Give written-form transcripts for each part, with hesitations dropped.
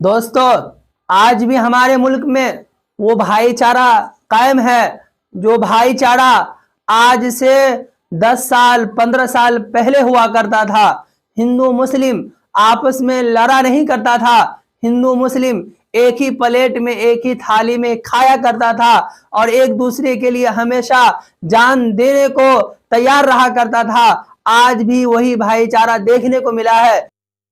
دوستو آج بھی ہمارے ملک میں وہ بھائی چارہ قائم ہے جو بھائی چارہ آج سے 10 سال 15 سال پہلے ہوا کرتا تھا۔ ہندو مسلم آپس میں لڑا نہیں کرتا تھا، ہندو مسلم ایک ہی پلیٹ میں ایک ہی تھالی میں کھایا کرتا تھا اور ایک دوسرے کے لیے ہمیشہ جان دینے کو تیار رہا کرتا تھا۔ آج بھی وہی بھائی چارہ دیکھنے کو ملا ہے۔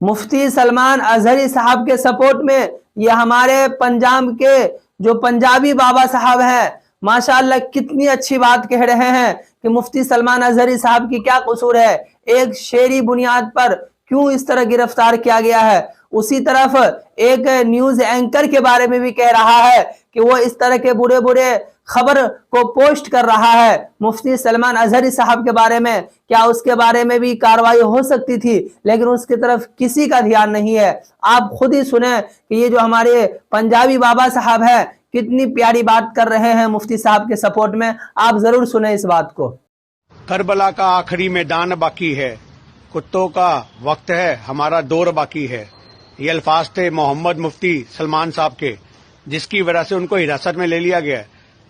مفتی سلمان اظہری صاحب کے سپورٹ میں یہ ہمارے پنجاب کے جو پنجابی بابا صاحب ہیں، ماشاءاللہ کتنی اچھی بات کہہ رہے ہیں کہ مفتی سلمان اظہری صاحب کی کیا قصور ہے، ایک شعری بنیاد پر کیوں اس طرح گرفتار کیا گیا ہے۔ اسی طرف ایک نیوز اینکر کے بارے میں بھی کہہ رہا ہے کہ وہ اس طرح کے برے برے خبر کو پوسٹ کر رہا ہے مفتی سلمان اظہری صاحب کے بارے میں۔ کیا اس کے بارے میں بھی کارروائی ہو سکتی تھی، لیکن اس کی طرف کسی کا دھیان نہیں ہے۔ آپ خود ہی سنیں کہ یہ جو ہمارے پنجابی بابا صاحب ہیں کتنی پیاری بات کر رہے ہیں مفتی صاحب کے سپورٹ میں، آپ ضرور سنیں اس بات کو۔ کربلا کا آخری میدان باقی ہے، کتوں کا وقت ہے، ہمارا دور باقی ہے۔ یہ الفاظ تھے محمد مفتی سلمان صاحب کے، جس کی وجہ سے ان کو حراست میں لے لیا گیا۔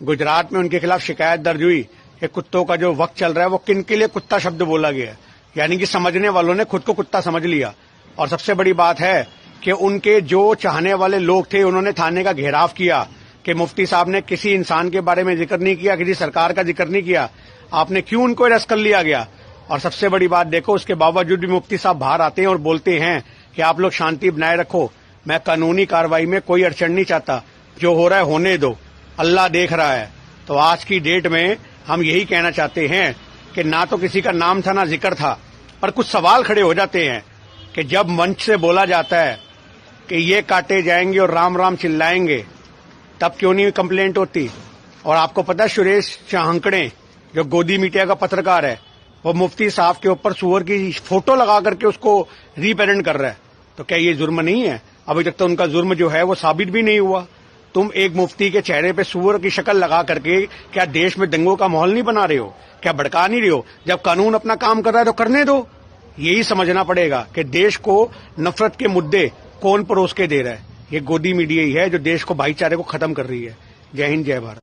گجرات میں ان کے خلاف شکایت درج ہوئی کہ کتوں کا جو وقت چل رہا ہے وہ کن کے لیے کتا شبد بولا گیا ہے، یعنی کہ سمجھنے والوں نے خود کو کتا سمجھ لیا۔ اور سب سے بڑی بات ہے کہ ان کے جو چاہنے والے لوگ تھے انہوں نے تھانے کا گھیراؤ کیا کہ مفتی صاحب نے کسی انسان کے بارے میں ذکر نہیں کیا، کسی سرکار کا ذکر نہیں کیا، آپ نے کیوں ان کو ارسٹ کر لیا گیا؟ اور سب سے بڑی بات دیکھو، اس کے باوجود بھی مفتی صاحب باہر آتے ہیں اور بولتے ہیں کہ آپ لوگ شانتی بنائے رکھو، میں قانونی کارروائی میں کوئی اڑچن نہیں چاہتا، جو ہو رہا ہے ہونے دو، اللہ دیکھ رہا ہے۔ تو آج کی ڈیٹ میں ہم یہی کہنا چاہتے ہیں کہ نہ تو کسی کا نام تھا نہ ذکر تھا، پر کچھ سوال کھڑے ہو جاتے ہیں کہ جب منچ سے بولا جاتا ہے کہ یہ کاٹے جائیں گے اور رام رام چلائیں گے، تب کیوں نہیں کمپلینٹ ہوتی؟ اور آپ کو پتہ ہے سریش چاہنکڑے جو گودی میڈیا کا پترکار ہے، وہ مفتی صاحب کے اوپر سور کی فوٹو لگا کر کے اس کو ریپرزینٹ کر رہا ہے، تو کیا یہ جرم نہیں ہے؟ ابھی تک تو ان کا جرم جو ہے وہ ثابت بھی نہیں ہوا۔ تم ایک مفتی کے چہرے پہ سور کی شکل لگا کر کے کیا دیش میں دنگوں کا ماحول نہیں بنا رہے ہو؟ کیا بھڑکا نہیں رہے ہو؟ جب قانون اپنا کام کر رہا ہے تو کرنے دو۔ یہی سمجھنا پڑے گا کہ دیش کو نفرت کے مدعے کون پروس کے دے رہا ہے۔ یہ گودی میڈیا ہی ہے جو دیش کو بھائی چارے کو ختم کر رہی ہے۔ جے ہند جے بھارت۔